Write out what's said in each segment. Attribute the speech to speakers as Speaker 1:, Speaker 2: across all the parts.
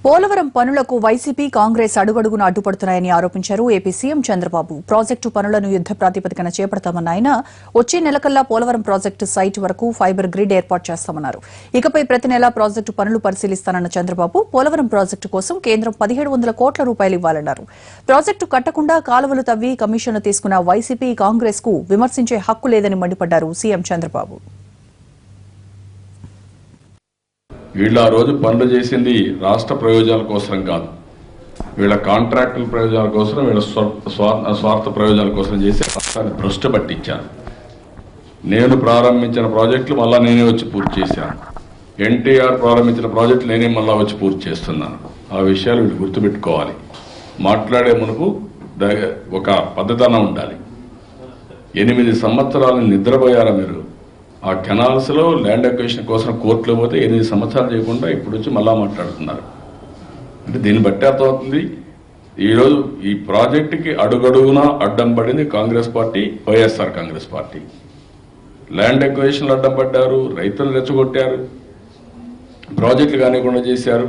Speaker 1: పోలవరం పనులకు వైసీపీ కాంగ్రెస్ అడుగడుగున అడ్డుపడుతున్నాయని ఆరోపించారు ఏపీ సీఎం చంద్రబాబు. ప్రాజెక్టు పనులను యుద్ద ప్రాతిపదికన చేపడతామన్న ఆయన వచ్చే నెలకల్లా పోలవరం ప్రాజెక్టు సైట్ వరకు ఫైబర్ గ్రిడ్ ఏర్పాటు చేస్తామన్నారు. ఇకపై ప్రతి నెలా ప్రాజెక్టు పనులు పరిశీలిస్తానన్న చంద్రబాబు పోలవరం ప్రాజెక్టు కోసం కేంద్రం 1700 కోట్ల రూపాయలు ఇవ్వాలన్నారు. ప్రాజెక్టు కట్టకుండా కాలువలు తవ్వి కమిషన్లు తీసుకున్న వైసీపీ కాంగ్రెస్ కు విమర్శించే హక్కు లేదని మండిపడ్డారు సీఎం చంద్రబాబు.
Speaker 2: వీళ్ళు ఆ రోజు పనులు చేసింది రాష్ట్ర ప్రయోజనాల కోసం కాదు, వీళ్ళ కాంట్రాక్టుల ప్రయోజనాల కోసం, వీళ్ళ స్వార్థ ప్రయోజనాల కోసం చేసి రాష్ట్రాన్ని భ్రష్టు పట్టించాను. నేను ప్రారంభించిన ప్రాజెక్టులు మళ్ళా నేనే వచ్చి పూర్తి చేశాను. ఎన్టీఆర్ ప్రారంభించిన ప్రాజెక్టులు నేనే మళ్ళా వచ్చి పూర్తి చేస్తున్నాను. ఆ విషయాలు వీళ్ళు గుర్తుపెట్టుకోవాలి. మాట్లాడే మునుపు ఒక పద్ధతన ఉండాలి. 8 సంవత్సరాలు నిద్రపోయారా మీరు? ఆ కెనాల్స్ లో ల్యాండ్ అక్విజిషన్ కోసం కోర్టులో పోతే 8 సంవత్సరాలు చేయకుండా ఇప్పుడు వచ్చి మళ్ళా మాట్లాడుతున్నారు. అంటే దీన్ని బట్టి అర్థమవుతుంది ఈరోజు ఈ ప్రాజెక్టుకి అడుగడుగునా అడ్డం పడింది Congress party, YSR Congress party. Land అక్విజిషన్లు అడ్డం పడ్డారు, రైతులు రెచ్చగొట్టారు, ప్రాజెక్టులు కానివ్వకుండా చేశారు.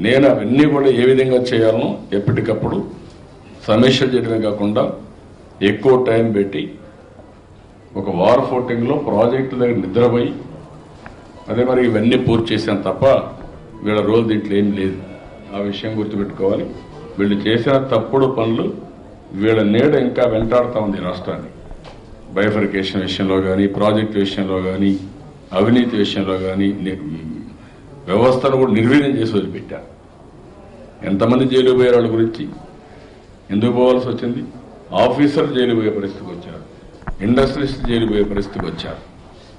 Speaker 2: నేను అవన్నీ కూడా ఏ విధంగా చేయాలనో ఎప్పటికప్పుడు సమీక్ష చేయడమే కాకుండా ఎక్కువ టైం పెట్టి ఒక వార్ ఫోటింగ్లో ప్రాజెక్టుల దగ్గర నిద్రపోయి అదే మరి ఇవన్నీ పూర్తి చేశాను తప్ప వీళ్ళ రోజు దీంట్లో ఏం లేదు. ఆ విషయం గుర్తుపెట్టుకోవాలి. వీళ్ళు చేసిన తప్పుడు పనులు వీళ్ళ నీడ ఇంకా వెంటాడుతూ ఉంది రాష్ట్రాన్ని. బైఫర్కేషన్ విషయంలో కానీ, ప్రాజెక్టు విషయంలో కానీ, అవినీతి విషయంలో కానీ వ్యవస్థను కూడా నిర్వీర్యం చేసి వదిలిపెట్టారు. ఎంతమంది జైలు పోయే వాళ్ళ గురించి ఎందుకు పోవాల్సి వచ్చింది? ఆఫీసర్లు జైలు పోయే పరిస్థితికి వచ్చారు, ఇండస్ట్రియలిస్ట్ జైలు పోయే పరిస్థితికి వచ్చారు.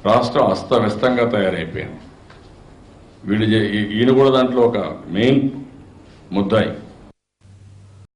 Speaker 2: రాష్ట్రం అస్తవ్యస్తంగా తయారైపోయింది. వీళ్ళు ఈయన కూడా దాంట్లో ఒక మెయిన్ ముద్దాయి.